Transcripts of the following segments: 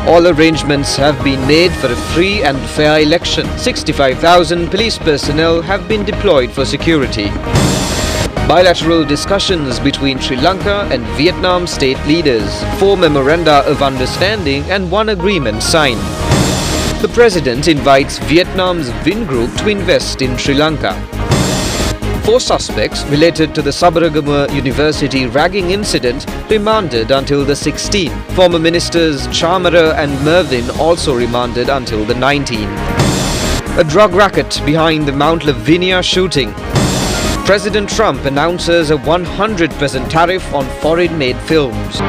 All arrangements have been made for a free and fair election. 65,000 police personnel have been deployed for security. Bilateral discussions between Sri Lanka and Vietnam state leaders. 4 memoranda of understanding and 1 agreement signed. The President invites Vietnam's Vin Group to invest in Sri Lanka. 4 suspects related to the Sabaragamuwa University ragging incident remanded until the 16th. Former ministers Chamara and Mervyn also remanded until the 19th. A drug racket behind the Mount Lavinia shooting. President Trump announces a 100% tariff on foreign-made films.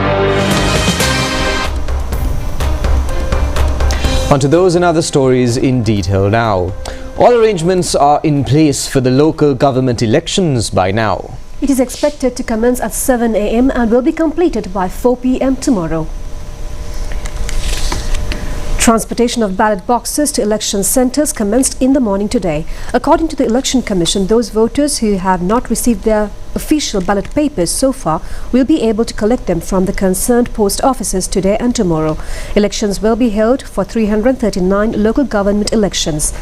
On to those and other stories in detail now. All arrangements are in place for the local government elections by now. It is expected to commence at 7 a.m. and will be completed by 4 p.m. tomorrow. Transportation of ballot boxes to election centres commenced in the morning today. According to the Election Commission, those voters who have not received their official ballot papers so far will be able to collect them from the concerned post offices today and tomorrow. Elections will be held for 339 local government institutions.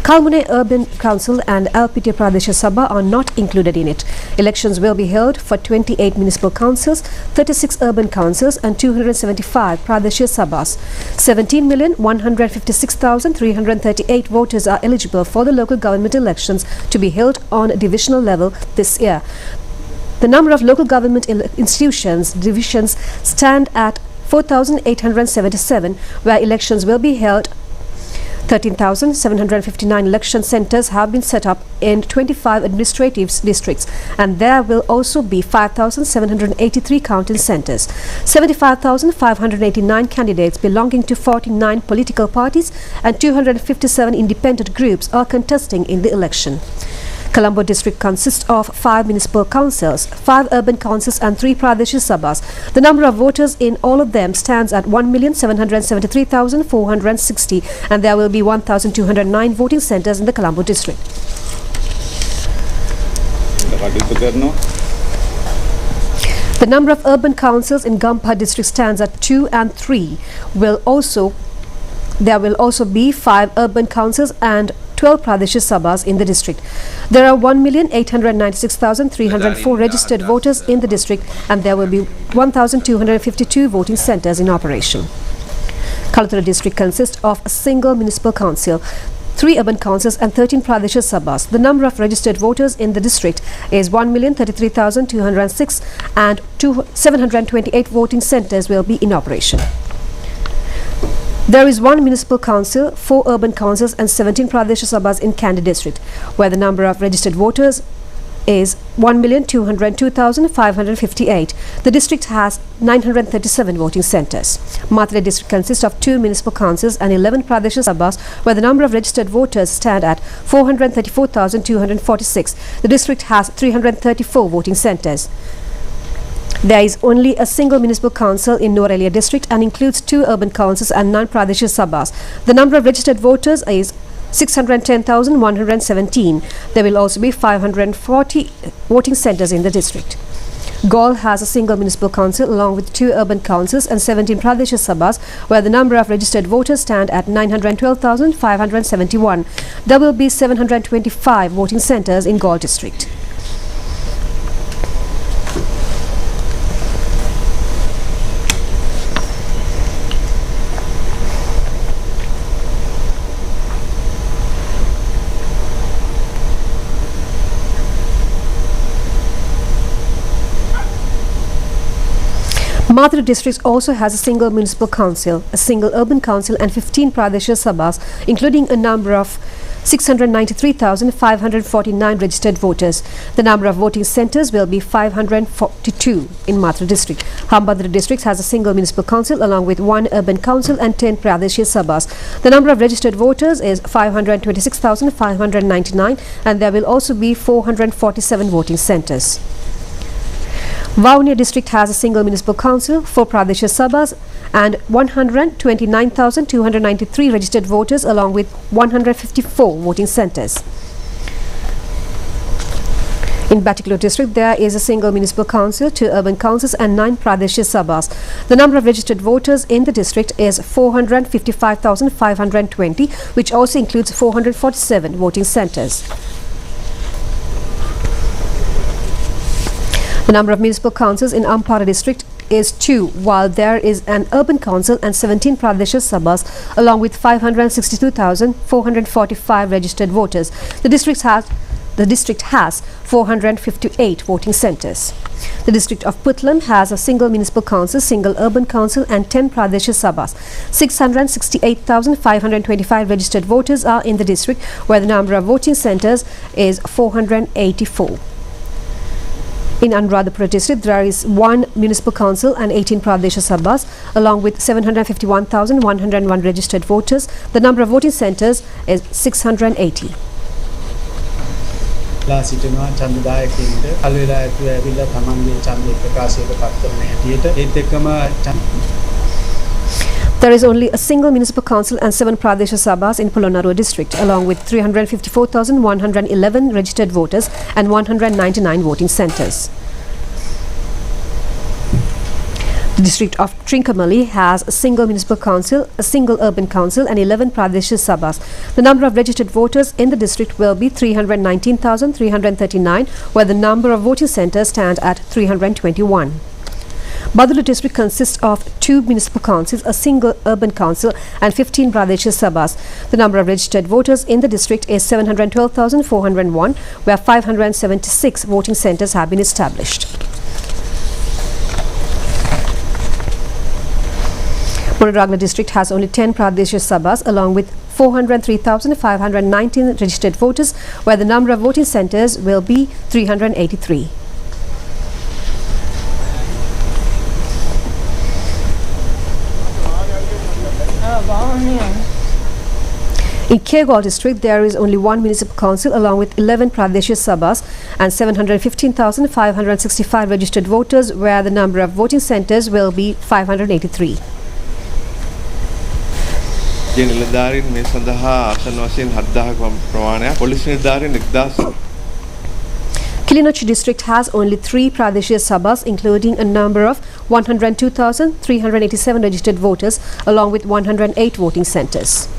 Kalmune Urban Council and LPT Pradesh Sabha are not included in it. Elections will be held for 28 municipal councils, 36 urban councils and 275 Pradesh Sabhas. 17,156,338 voters are eligible for the local government elections to be held on divisional level this year. The number of local government divisions stand at 4,877, where elections will be held. 13,759 election centres have been set up in 25 administrative districts, and there will also be 5,783 counting centres. 75,589 candidates belonging to 49 political parties and 257 independent groups are contesting in the election. Colombo district consists of 5 municipal councils, 5 urban councils and 3 Pradesh Sabhas. The number of voters in all of them stands at 1,773,460, and there will be 1,209 voting centres in the Colombo district. The number of urban councils in Gampha district stands at 2 and 3. There will also be 5 urban councils and 12 Pradesh Sabhas in the district. There are 1,896,304 registered voters in the district, and there will be 1,252 voting centres in operation. Kalathura district consists of a single municipal council, 3 urban councils and 13 Pradesh Sabhas. The number of registered voters in the district is 1,033,206 and 728 voting centres will be in operation. There is 1 municipal council, 4 urban councils and 17 Pradesh Sabhas in Kandy district, where the number of registered voters is 1,202,558. The district has 937 voting centres. Mathura district consists of 2 municipal councils and 11 Pradesh Sabhas, where the number of registered voters stand at 434,246. The district has 334 voting centres. There is only a single municipal council in Norelia district and includes 2 urban councils and 9 Pradesh Sabhas. The number of registered voters is 610,117. There will also be 540 voting centres in the district. Gaul has a single municipal council along with 2 urban councils and 17 Pradesh Sabhas, where the number of registered voters stand at 912,571. There will be 725 voting centres in Gaul district. Mathura district also has a single municipal council, a single urban council and 15 Pradesh Sabhas, including a number of 693,549 registered voters. The number of voting centres will be 542 in Mathura district. Hambantota district has a single municipal council along with 1 urban council and 10 Pradesh Sabhas. The number of registered voters is 526,599, and there will also be 447 voting centres. Vavuniya district has a single municipal council, 4 Pradesh Sabhas and 129,293 registered voters along with 154 voting centres. In Batticaloa district, there is a single municipal council, 2 urban councils and 9 Pradesh Sabhas. The number of registered voters in the district is 455,520, which also includes 447 voting centres. The number of municipal councils in Ampara district is 2, while there is an urban council and 17 Pradesh Sabhas along with 562,445 registered voters. The district has 458 voting centres. The district of Puttlam has a single municipal council, single urban council and 10 Pradesh Sabhas. 668,525 registered voters are in the district, where the number of voting centres is 484. In Anuradhapura district, there is 1 municipal council and 18 Pradesh Sabhas, along with 751,101 registered voters. The number of voting centres is 680. ලා සිටිනවා ඡන්දදායකයින්ට අලුවෙලා ඇතුව ඇවිල්ලා තමන්ගේ ඡන්දය ප්‍රකාශයට පත් කරන හැටියට ඒත් එක්කම There is only a single municipal council and 7 Pradesh Sabhas in Polonnaruwa district, along with 354,111 registered voters and 199 voting centres. The district of Trincomalee has a single municipal council, a single urban council and 11 Pradesh Sabhas. The number of registered voters in the district will be 319,339, where the number of voting centres stand at 321. Badula district consists of 2 municipal councils, a single urban council and 15 Pradesh Sabhas. The number of registered voters in the district is 712,401, where 576 voting centres have been established. Munadragla district has only 10 Pradesh Sabhas along with 403,519 registered voters, where the number of voting centres will be 383. In Kergol district, there is only 1 municipal council along with 11 Pradesh Sabhas and 715,565 registered voters, where the number of voting centres will be 583. නිලධාරීන් මේ සඳහා ආසන වශයෙන් 7000ක ප්‍රමාණයක් police නිලධාරීන් 1000 Kilinochchi district has only 3 Pradesh Sabhas, including a number of 102,387 registered voters along with 108 voting centres.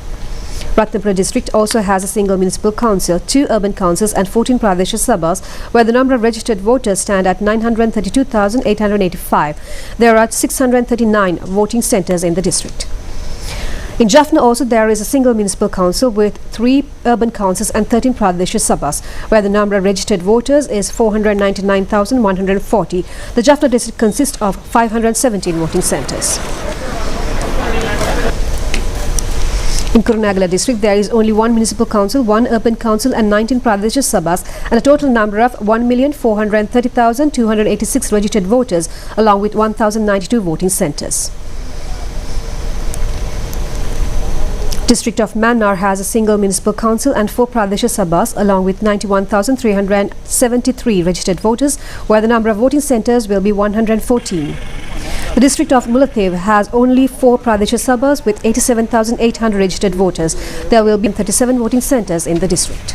Ratnapura district also has a single municipal council, 2 urban councils and 14 Pradesh Sabhas, where the number of registered voters stand at 932,885. There are 639 voting centres in the district. In Jaffna also there is a single municipal council with 3 urban councils and 13 Pradesh Sabhas, where the number of registered voters is 499,140. The Jaffna district consists of 517 voting centres. In Kurunegala district, there is only 1 municipal council, 1 urban council and 19 Pradesh Sabhas, and a total number of 1,430,286 registered voters, along with 1,092 voting centres. District of Mannar has a single municipal council and 4 Pradesh Sabhas, along with 91,373 registered voters, where the number of voting centres will be 114. The district of Mullathev has only 4 Pradesh Sabhas with 87,800 registered voters. There will be 37 voting centres in the district.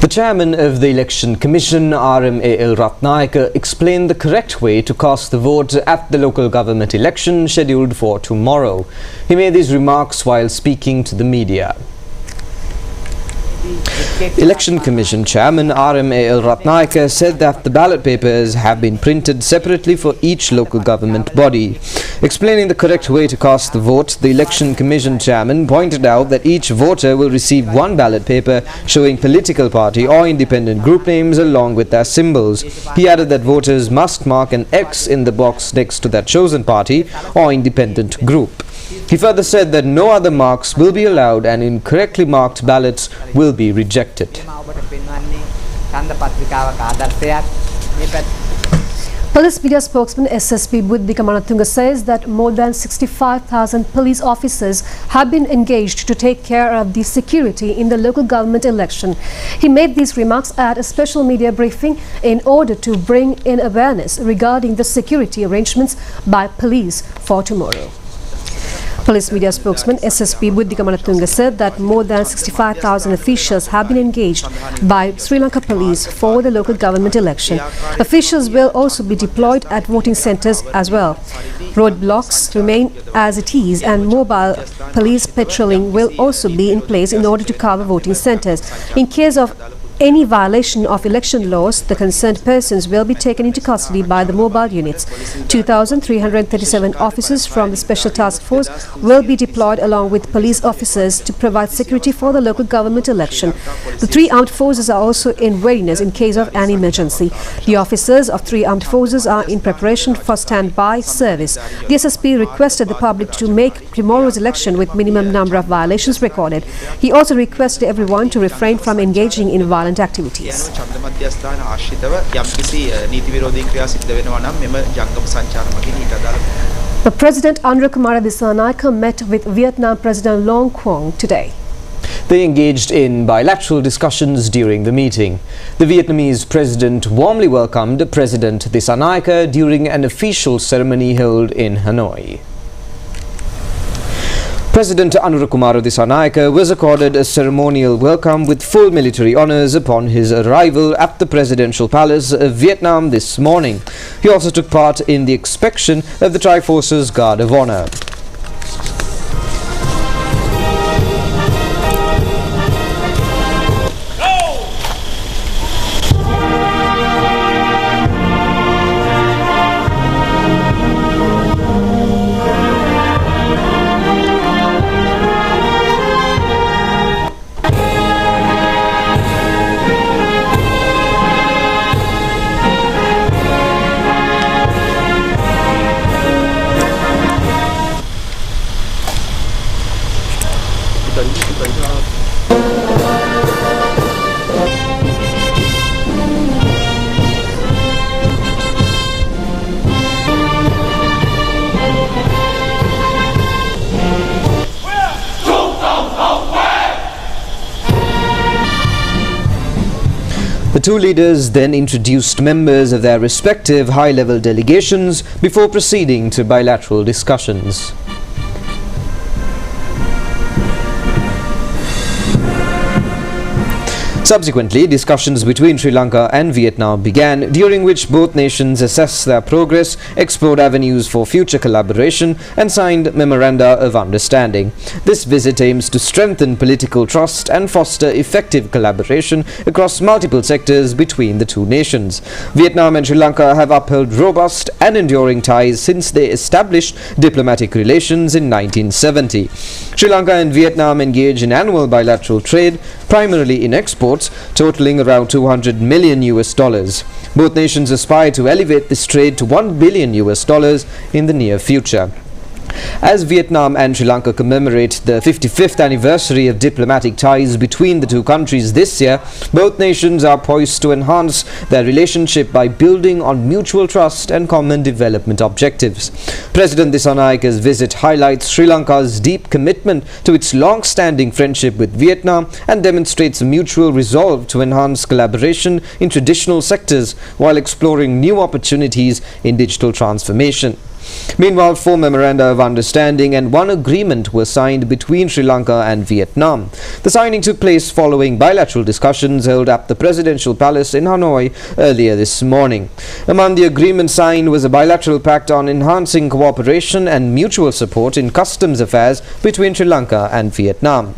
The chairman of the Election Commission, R.M.A.L. Ratnayake, explained the correct way to cast the vote at the local government election scheduled for tomorrow. He made these remarks while speaking to the media. Election Commission Chairman R.M.A.L. Ratnayake said that the ballot papers have been printed separately for each local government body. Explaining the correct way to cast the vote, the Election Commission Chairman pointed out that each voter will receive 1 ballot paper showing political party or independent group names along with their symbols. He added that voters must mark an X in the box next to their chosen party or independent group. He further said that no other marks will be allowed and incorrectly marked ballots will be rejected. Police media spokesman SSP Buddhika Manatunga says that more than 65,000 police officers have been engaged to take care of the security in the local government election. He made these remarks at a special media briefing in order to bring in awareness regarding the security arrangements by police for tomorrow. Police media spokesman SSP Buddhikamanatunga said that more than 65,000 officials have been engaged by Sri Lanka Police for the local government election. Officials will also be deployed at voting centres as well. Roadblocks remain as it is, and mobile police patrolling will also be in place in order to cover voting centres. In case of any violation of election laws, the concerned persons will be taken into custody by the mobile units. 2,337 officers from the Special Task Force will be deployed along with police officers to provide security for the local government election. The three armed forces are also in readiness in case of an emergency. The officers of three armed forces are in preparation for standby service. The SSP requested the public to make tomorrow's election with minimum number of violations recorded. He also requested everyone to refrain from engaging in violent activities. The President Anurukumara Dissanayake met with Vietnam President Long Quang today. They engaged in bilateral discussions during the meeting. The Vietnamese president warmly welcomed President Dissanayake during an official ceremony held in Hanoi. President Anurukumara Dissanayake was accorded a ceremonial welcome with full military honours upon his arrival at the Presidential Palace of Vietnam this morning. He also took part in the inspection of the Tri-Forces Guard of Honour. The two leaders then introduced members of their respective high-level delegations before proceeding to bilateral discussions. Subsequently, discussions between Sri Lanka and Vietnam began, during which both nations assessed their progress, explored avenues for future collaboration, and signed memoranda of understanding. This visit aims to strengthen political trust and foster effective collaboration across multiple sectors between the two nations. Vietnam and Sri Lanka have upheld robust and enduring ties since they established diplomatic relations in 1970. Sri Lanka and Vietnam engage in annual bilateral trade, primarily in exports, totaling around $200 million. Both nations aspire to elevate this trade to $1 billion in the near future. As Vietnam and Sri Lanka commemorate the 55th anniversary of diplomatic ties between the two countries this year, both nations are poised to enhance their relationship by building on mutual trust and common development objectives. President Disanayake's visit highlights Sri Lanka's deep commitment to its long-standing friendship with Vietnam and demonstrates a mutual resolve to enhance collaboration in traditional sectors while exploring new opportunities in digital transformation. Meanwhile, 4 memoranda of understanding and 1 agreement were signed between Sri Lanka and Vietnam. The signing took place following bilateral discussions held at the Presidential Palace in Hanoi earlier this morning. Among the agreements signed was a bilateral pact on enhancing cooperation and mutual support in customs affairs between Sri Lanka and Vietnam.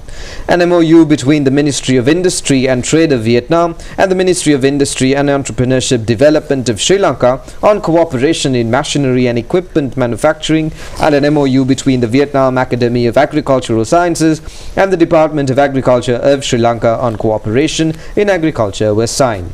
An MOU between the Ministry of Industry and Trade of Vietnam and the Ministry of Industry and Entrepreneurship Development of Sri Lanka on cooperation in machinery and equipment manufacturing, and an MOU between the Vietnam Academy of Agricultural Sciences and the Department of Agriculture of Sri Lanka on cooperation in agriculture were signed.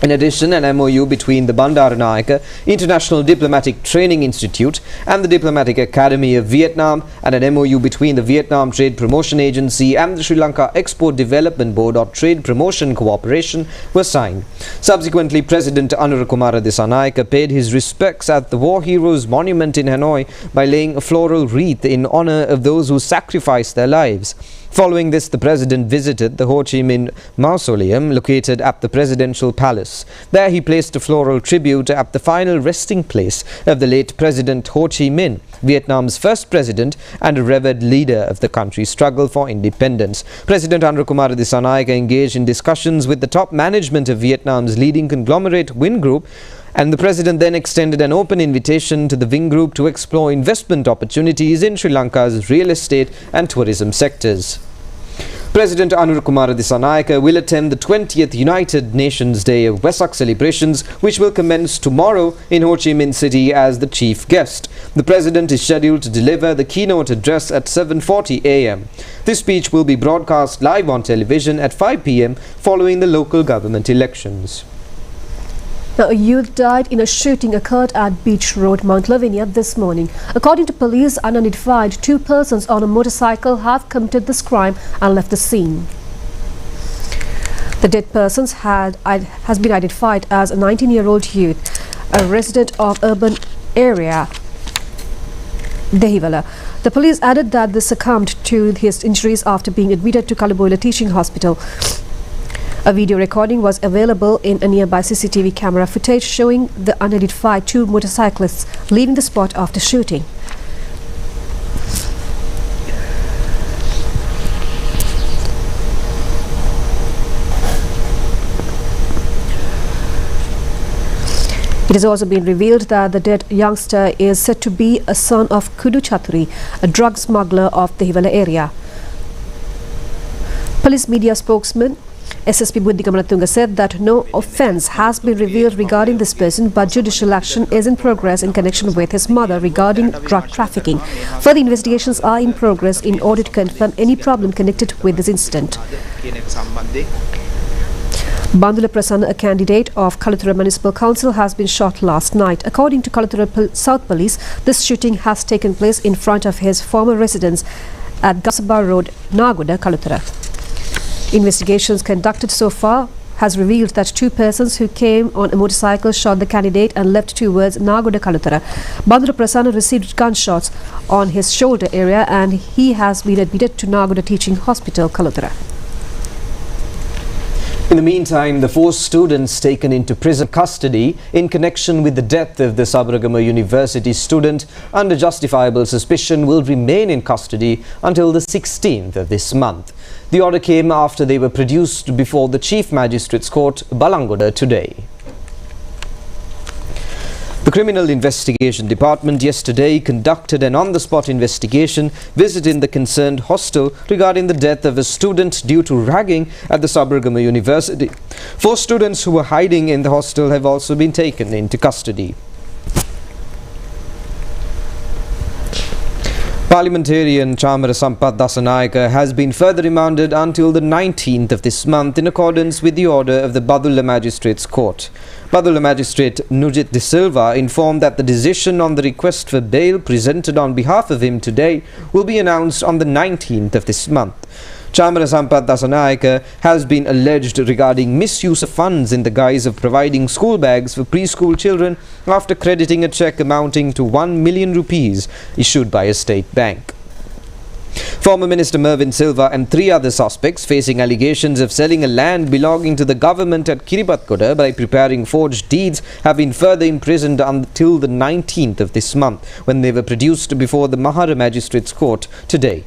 In addition, an MOU between the Bandaranaike International Diplomatic Training Institute and the Diplomatic Academy of Vietnam and an MOU between the Vietnam Trade Promotion Agency and the Sri Lanka Export Development Board on Trade Promotion Cooperation were signed. Subsequently, President Anurukumara Dissanayake paid his respects at the War Heroes Monument in Hanoi by laying a floral wreath in honor of those who sacrificed their lives. Following this, the president visited the Ho Chi Minh Mausoleum located at the presidential palace. There he placed a floral tribute at the final resting place of the late President Ho Chi Minh, Vietnam's first president and a revered leader of the country's struggle for independence. President Anurukumara Dissanayake engaged in discussions with the top management of Vietnam's leading conglomerate Vingroup Group, and the president then extended an open invitation to the Vingroup Group to explore investment opportunities in Sri Lanka's real estate and tourism sectors. President Anurukumara Dissanayake will attend the 20th United Nations Day of Vesak celebrations, which will commence tomorrow in Ho Chi Minh City as the chief guest. The president is scheduled to deliver the keynote address at 7:40 a.m. This speech will be broadcast live on television at 5 p.m. following the local government elections. Now, a youth died in a shooting occurred at Beach Road, Mount Lavinia this morning. According to police, unidentified 2 persons on a motorcycle have committed this crime and left the scene. The dead persons has been identified as a 19-year-old youth, a resident of urban area Dehiwala. The police added that they succumbed to his injuries after being admitted to Kalaboila Teaching Hospital. A video recording was available in a nearby CCTV camera footage showing the unidentified 2 motorcyclists leaving the spot after shooting. It has also been revealed that the dead youngster is said to be a son of Kudu Chatri, a drug smuggler of the Dehiwala area. Police media spokesman SSP Buddhikamalatunga said that no offence has been revealed regarding this person, but judicial action is in progress in connection with his mother regarding drug trafficking. Further investigations are in progress in order to confirm any problem connected with this incident. Bandula Prasanna, a candidate of Kalathura Municipal Council, has been shot last night. According to Kalathura South Police, this shooting has taken place in front of his former residence at Gasaba Road, Nagoda, Kalathura. Investigations conducted so far has revealed that 2 persons who came on a motorcycle shot the candidate and left towards Nagoda, Kalathura. Bandura Prasanna received gunshots on his shoulder area and he has been admitted to Nagoda Teaching Hospital, Kalathura. In the meantime, the 4 students taken into prison custody in connection with the death of the Sabaragama University student under justifiable suspicion will remain in custody until the 16th of this month. The order came after they were produced before the Chief Magistrates Court, Balangoda, today. The Criminal Investigation Department yesterday conducted an on-the-spot investigation visiting the concerned hostel regarding the death of a student due to ragging at the Sabaragama University. 4 students who were hiding in the hostel have also been taken into custody. Parliamentarian Chamara Sampath Dasanayake has been further remanded until the 19th of this month in accordance with the order of the Badulla Magistrates Court. Badulla Magistrate Nujit De Silva informed that the decision on the request for bail presented on behalf of him today will be announced on the 19th of this month. Chamara Sampath Dasanayake has been alleged regarding misuse of funds in the guise of providing school bags for preschool children after crediting a cheque amounting to 1 million rupees issued by a state bank. Former Minister Mervyn Silva and 3 other suspects facing allegations of selling a land belonging to the government at Kiribathkoda by preparing forged deeds have been further imprisoned until the 19th of this month, when they were produced before the Mahara Magistrates Court today.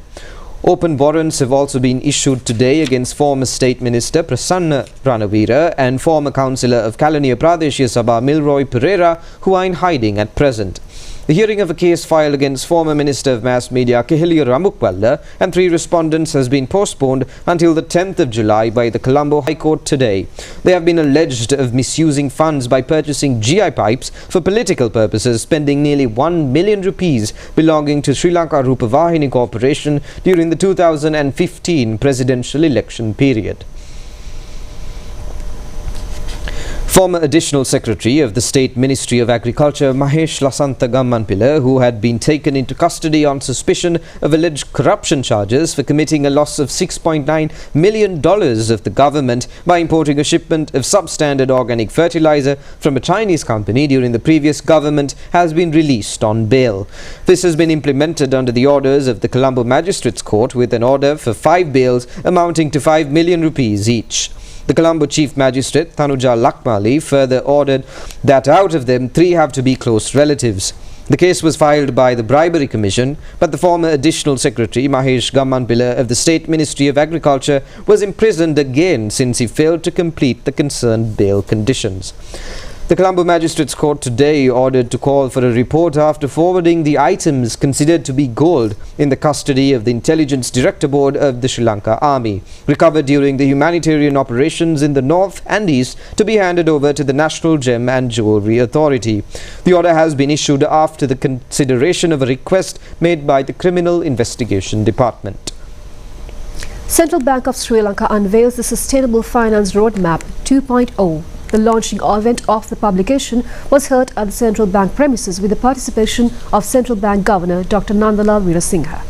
Open warrants have also been issued today against former State Minister Prasanna Ranavira and former Councillor of Kalaniya Pradeshia Sabha Milroy Pereira, who are in hiding at present. The hearing of a case filed against former Minister of Mass Media Keheliya Ramukwalla and 3 respondents has been postponed until the 10th of July by the Colombo High Court today. They have been alleged of misusing funds by purchasing GI pipes for political purposes, spending nearly 1 million rupees belonging to ChannelEye Rupavahini Corporation during the 2015 presidential election period. Former Additional Secretary of the State Ministry of Agriculture Mahesh Lasantha Gammanpilla, who had been taken into custody on suspicion of alleged corruption charges for committing a loss of $6.9 million of the government by importing a shipment of substandard organic fertilizer from a Chinese company during the previous government, has been released on bail. This has been implemented under the orders of the Colombo Magistrates Court with an order for 5 bails amounting to 5 million rupees each. The Colombo Chief Magistrate Tanuja Lakmali further ordered that out of them 3 have to be close relatives. The case was filed by the Bribery Commission, but the former Additional Secretary Mahesh Gammanpilla of the State Ministry of Agriculture was imprisoned again since he failed to complete the concerned bail conditions. The Colombo Magistrates Court today ordered to call for a report after forwarding the items considered to be gold in the custody of the Intelligence Director Board of the Sri Lanka Army, recovered during the humanitarian operations in the north and east, to be handed over to the National Gem and Jewellery Authority. The order has been issued after the consideration of a request made by the Criminal Investigation Department. Central Bank of Sri Lanka unveils the Sustainable Finance Roadmap 2.0. The launching event of the publication was held at the Central Bank premises with the participation of Central Bank Governor Dr. Nandalal Veerasinghe.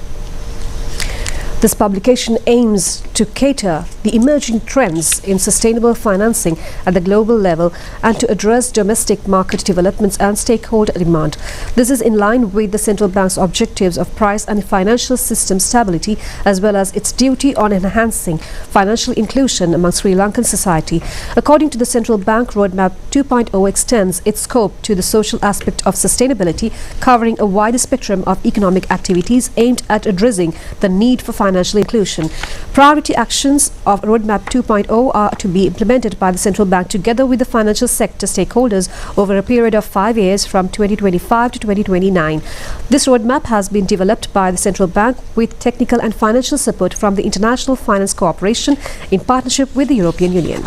This publication aims to cater the emerging trends in sustainable financing at the global level and to address domestic market developments and stakeholder demand. This is in line with the central bank's objectives of price and financial system stability, as well as its duty on enhancing financial inclusion among Sri Lankan society. According to the Central Bank, Roadmap 2.0 extends its scope to the social aspect of sustainability, covering a wider spectrum of economic activities aimed at addressing the need for financial inclusion. Priority actions of Roadmap 2.0 are to be implemented by the Central Bank together with the financial sector stakeholders over a period of 5 years from 2025 to 2029. This roadmap has been developed by the Central Bank with technical and financial support from the International Finance Corporation in partnership with the European Union.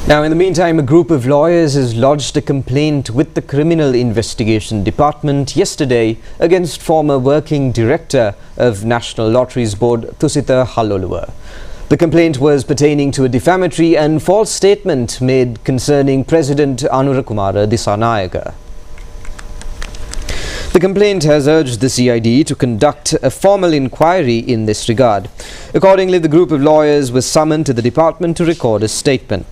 Now, in the meantime, a group of lawyers has lodged a complaint with the Criminal Investigation Department yesterday against former working director of National Lotteries Board Thusita Halloluwa. The complaint was pertaining to a defamatory and false statement made concerning President Anurakumara Dissanayaka. The complaint has urged the CID to conduct a formal inquiry in this regard. Accordingly, the group of lawyers was summoned to the department to record a statement.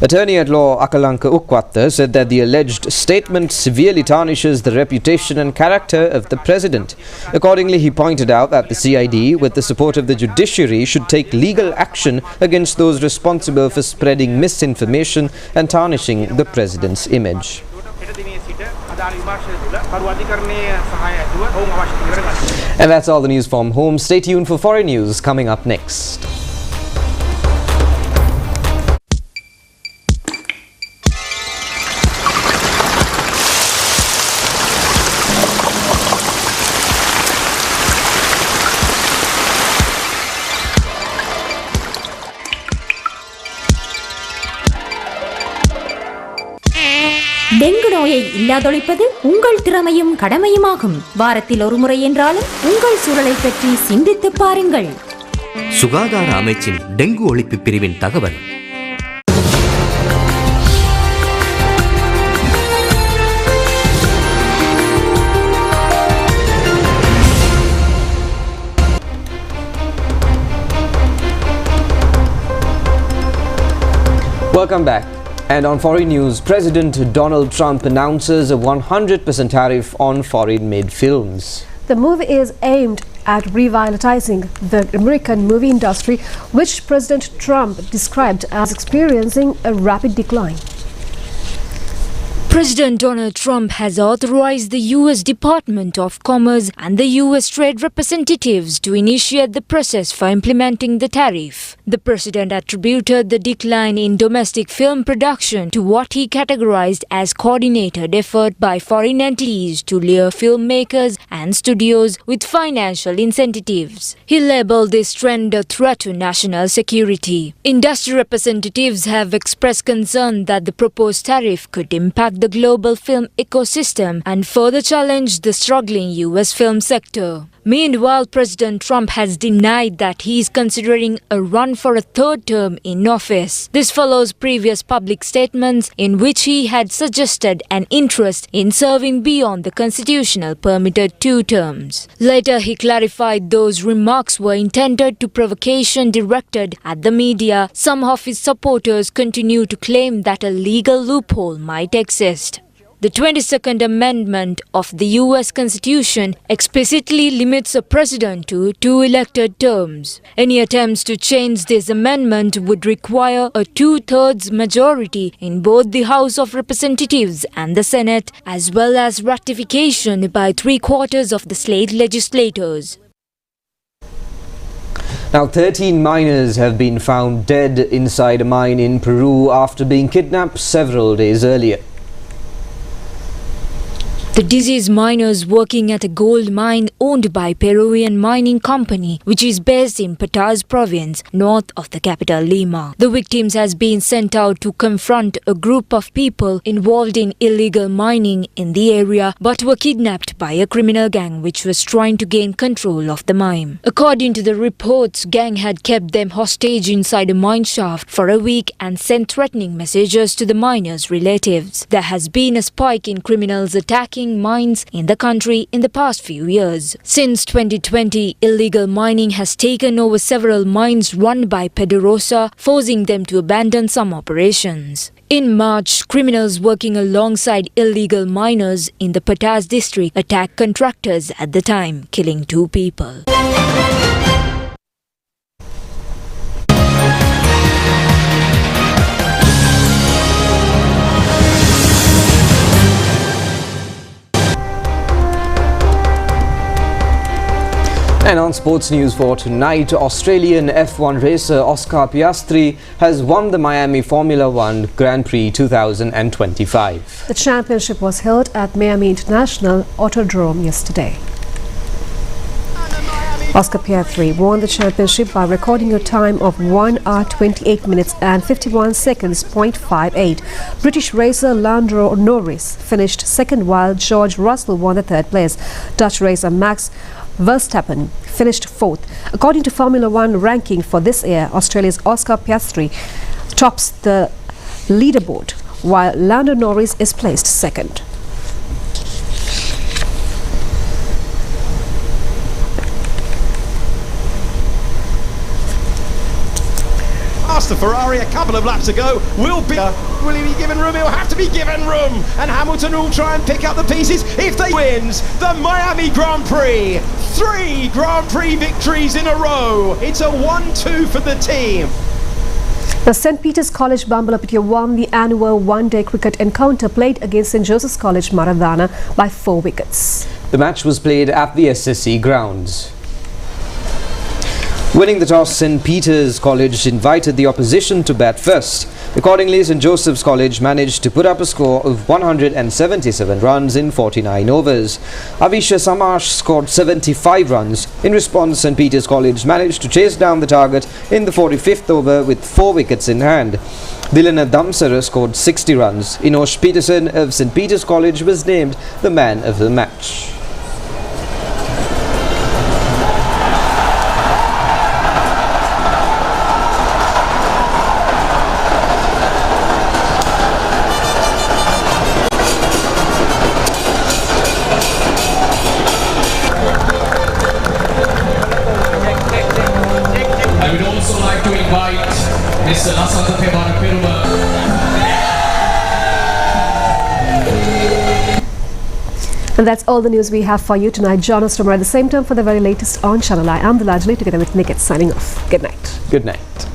Attorney-at-Law Akalanka Ukwatta said that the alleged statement severely tarnishes the reputation and character of the President. Accordingly, he pointed out that the CID, with the support of the judiciary, should take legal action against those responsible for spreading misinformation and tarnishing the President's image. And that's all the news from home. Stay tuned for foreign news coming up next. Dengue நோயை இல்லாதொழிப்பது உங்கள் திறமையும் கடமையுமாகும். வாரத்தில் ஒரு முறை என்றாலும் உங்கள் சூழலை பற்றி சிந்தித்து பாருங்கள். சுகாதார அமைச்சின் டெங்கு ஒழிப்பு பிரிவின் தகவல். Welcome back. And on foreign news, President Donald Trump announces a 100% tariff on foreign-made films. The move is aimed at revitalizing the American movie industry, which President Trump described as experiencing a rapid decline. President Donald Trump has authorized the U.S. Department of Commerce and the U.S. trade representatives to initiate the process for implementing the tariff. The president attributed the decline in domestic film production to what he categorized as coordinated effort by foreign entities to lure filmmakers and studios with financial incentives. He labeled this trend a threat to national security. Industry representatives have expressed concern that the proposed tariff could impact the the global film ecosystem and further challenge the struggling US film sector. Meanwhile, President Trump has denied that he is considering a run for a third term in office. This follows previous public statements in which he had suggested an interest in serving beyond the constitutional permitted 2 terms. Later, he clarified those remarks were intended to provocation directed at the media. Some of his supporters continue to claim that a legal loophole might exist. The 22nd Amendment of the US Constitution explicitly limits a president to 2 elected terms. Any attempts to change this amendment would require a 2/3 majority in both the House of Representatives and the Senate, as well as ratification by 3/4 of the state legislators. Now, 13 miners have been found dead inside a mine in Peru after being kidnapped several days earlier. The deceased miners working at a gold mine owned by Peruvian mining company, which is based in Pataz province, north of the capital Lima. The victims has been sent out to confront a group of people involved in illegal mining in the area, but were kidnapped by a criminal gang which was trying to gain control of the mine. According to the reports, gang had kept them hostage inside a mine shaft for a week and sent threatening messages to the miners' relatives. There has been a spike in criminals attacking mines in the country in the past few years. Since 2020, illegal mining has taken over several mines run by Pedrosa, forcing them to abandon some operations. In March, criminals working alongside illegal miners in the Pataz district attacked contractors at the time, killing 2 people. And on sports news for tonight, Australian F1 racer Oscar Piastri has won the Miami Formula One Grand Prix 2025. The championship was held at Miami International Autodrome yesterday. Oscar Piastri won the championship by recording a time of 1 hour 28 minutes and 51 seconds .58. British racer Lando Norris finished second while George Russell won the third place. Dutch racer Max Verstappen finished fourth. According to Formula One ranking for this year, Australia's Oscar Piastri tops the leaderboard, while Lando Norris is placed second. Past the Ferrari a couple of laps ago. Will he be given room? He'll have to be given room. And Hamilton will try and pick up the pieces if they wins the Miami Grand Prix. 3 Grand Prix victories in a row. It's a 1-2 for the team. The St. Peter's College Bambalapitiya won the annual one-day cricket encounter played against St. Joseph's College Maradana by 4 wickets. The match was played at the SSC grounds. Winning the toss, St. Peter's College invited the opposition to bat first. Accordingly, St. Joseph's College managed to put up a score of 177 runs in 49 overs. Avisha Samash scored 75 runs. In response, St. Peter's College managed to chase down the target in the 45th over with 4 wickets in hand. Dilana Damsara scored 60 runs. Inosh Peterson of St. Peter's College was named the man of the match. And that's all the news we have for you tonight. Join us tomorrow at the same time for the very latest on Channel Eye. I'm Dilanjali together with Niket signing off. Good night. Good night.